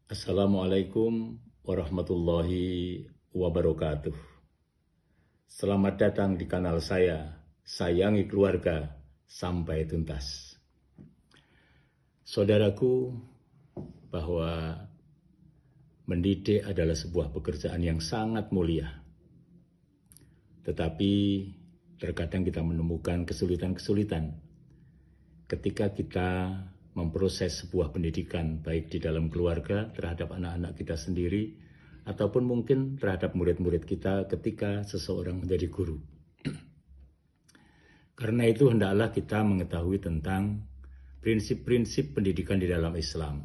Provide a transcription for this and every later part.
Assalamualaikum warahmatullahi wabarakatuh. Selamat datang di kanal saya, Sayangi Keluarga Sampai Tuntas. Saudaraku, bahwa mendidik adalah sebuah pekerjaan yang sangat mulia. Tetapi terkadang kita menemukan kesulitan-kesulitan ketika kita memproses sebuah pendidikan, baik di dalam keluarga terhadap anak-anak kita sendiri, ataupun mungkin terhadap murid-murid kita ketika seseorang menjadi guru. Karena itu hendaklah kita mengetahui tentang prinsip-prinsip pendidikan di dalam Islam,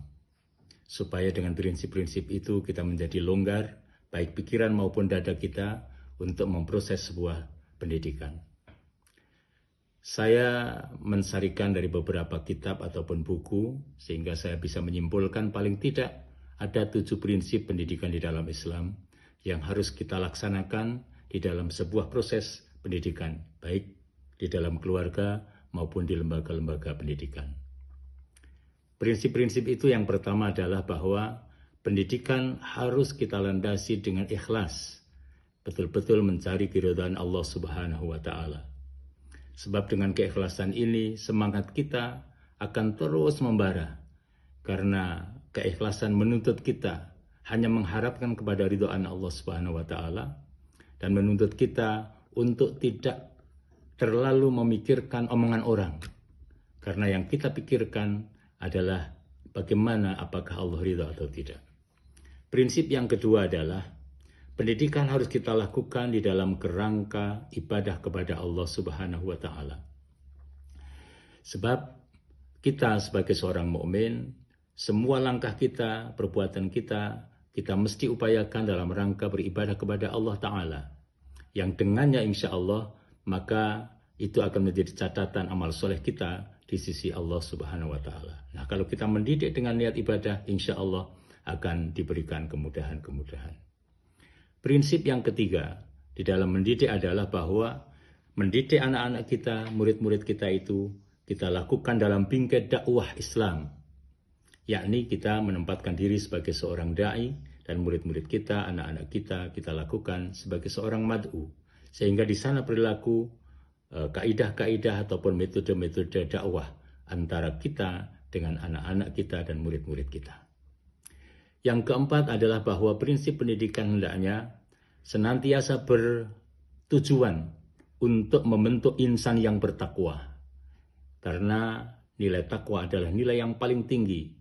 supaya dengan prinsip-prinsip itu kita menjadi longgar, baik pikiran maupun dada kita, untuk memproses sebuah pendidikan. Saya mensarikan dari beberapa kitab ataupun buku, sehingga saya bisa menyimpulkan paling tidak ada 7 prinsip pendidikan di dalam Islam yang harus kita laksanakan di dalam sebuah proses pendidikan, baik di dalam keluarga maupun di lembaga-lembaga pendidikan. Prinsip-prinsip itu yang pertama adalah bahwa pendidikan harus kita landasi dengan ikhlas, betul-betul mencari keridhaan Allah Subhanahu wa Ta'ala. Sebab dengan keikhlasan ini semangat kita akan terus membara, karena keikhlasan menuntut kita hanya mengharapkan kepada ridhaan Allah Subhanahu wa Ta'ala, dan menuntut kita untuk tidak terlalu memikirkan omongan orang, karena yang kita pikirkan adalah bagaimana apakah Allah ridha atau tidak. Prinsip yang kedua adalah pendidikan harus kita lakukan di dalam kerangka ibadah kepada Allah Subhanahu wa Ta'ala. Sebab kita sebagai seorang mukmin, semua langkah kita, perbuatan kita mesti upayakan dalam rangka beribadah kepada Allah Ta'ala, yang dengannya insya Allah maka itu akan menjadi catatan amal soleh kita di sisi Allah Subhanahu wa Ta'ala. Nah, kalau kita mendidik dengan niat ibadah, insya Allah akan diberikan kemudahan-kemudahan. Prinsip yang ketiga di dalam mendidik adalah bahwa mendidik anak-anak kita, murid-murid kita itu kita lakukan dalam bingkai dakwah Islam, yakni kita menempatkan diri sebagai seorang da'i, dan murid-murid kita, anak-anak kita lakukan sebagai seorang mad'u, sehingga di sana perilaku kaidah-kaidah ataupun metode-metode dakwah antara kita dengan anak-anak kita dan murid-murid kita. Yang keempat adalah bahwa prinsip pendidikan hendaknya senantiasa bertujuan untuk membentuk insan yang bertakwa. Karena nilai takwa adalah nilai yang paling tinggi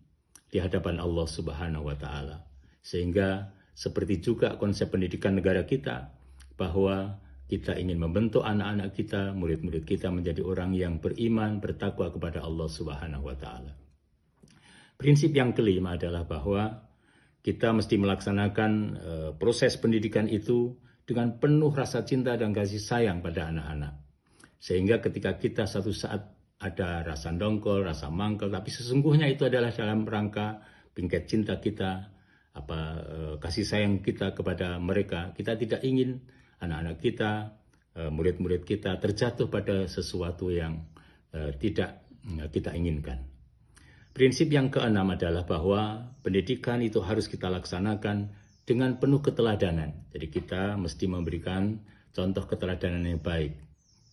di hadapan Allah Subhanahu wa Ta'ala. Sehingga seperti juga konsep pendidikan negara kita, bahwa kita ingin membentuk anak-anak kita, murid-murid kita menjadi orang yang beriman, bertakwa kepada Allah Subhanahu wa Ta'ala. Prinsip yang kelima adalah bahwa kita mesti melaksanakan proses pendidikan itu dengan penuh rasa cinta dan kasih sayang pada anak-anak. Sehingga ketika kita satu saat ada rasa dongkol, rasa mangkel, tapi sesungguhnya itu adalah dalam rangka bingkai cinta kita, kasih sayang kita kepada mereka. Kita tidak ingin anak-anak kita, murid-murid kita terjatuh pada sesuatu yang tidak kita inginkan. Prinsip yang keenam adalah bahwa pendidikan itu harus kita laksanakan dengan penuh keteladanan. Jadi kita mesti memberikan contoh keteladanan yang baik,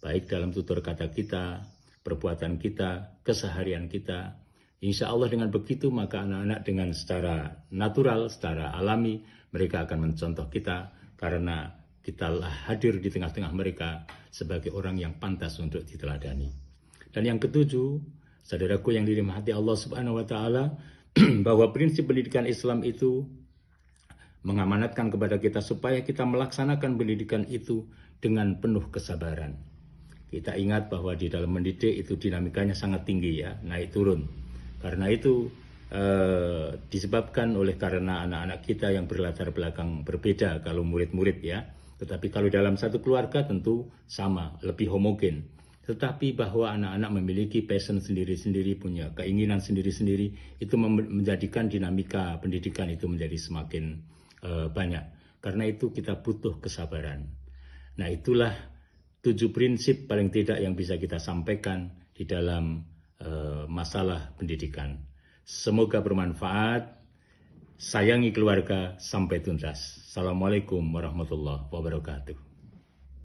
baik dalam tutur kata kita, perbuatan kita, keseharian kita. Insya Allah dengan begitu maka anak-anak dengan secara natural, secara alami, mereka akan mencontoh kita, karena kita hadir di tengah-tengah mereka sebagai orang yang pantas untuk diteladani. Dan yang ketujuh, saudaraku yang dirahmati Allah Subhanahu wa Ta'ala, bahwa prinsip pendidikan Islam itu mengamanatkan kepada kita supaya kita melaksanakan pendidikan itu dengan penuh kesabaran. Kita ingat bahwa di dalam mendidik itu dinamikanya sangat tinggi, ya, naik turun. Karena itu disebabkan karena anak-anak kita yang berlatar belakang berbeda kalau murid-murid, ya. Tetapi kalau dalam satu keluarga tentu sama, lebih homogen. Tetapi bahwa anak-anak memiliki passion sendiri-sendiri, punya keinginan sendiri-sendiri, itu menjadikan dinamika pendidikan itu menjadi semakin banyak. Karena itu kita butuh kesabaran. Nah, itulah 7 prinsip paling tidak yang bisa kita sampaikan di dalam masalah pendidikan. Semoga bermanfaat. sayangi keluarga sampai tuntas. Assalamualaikum warahmatullahi wabarakatuh.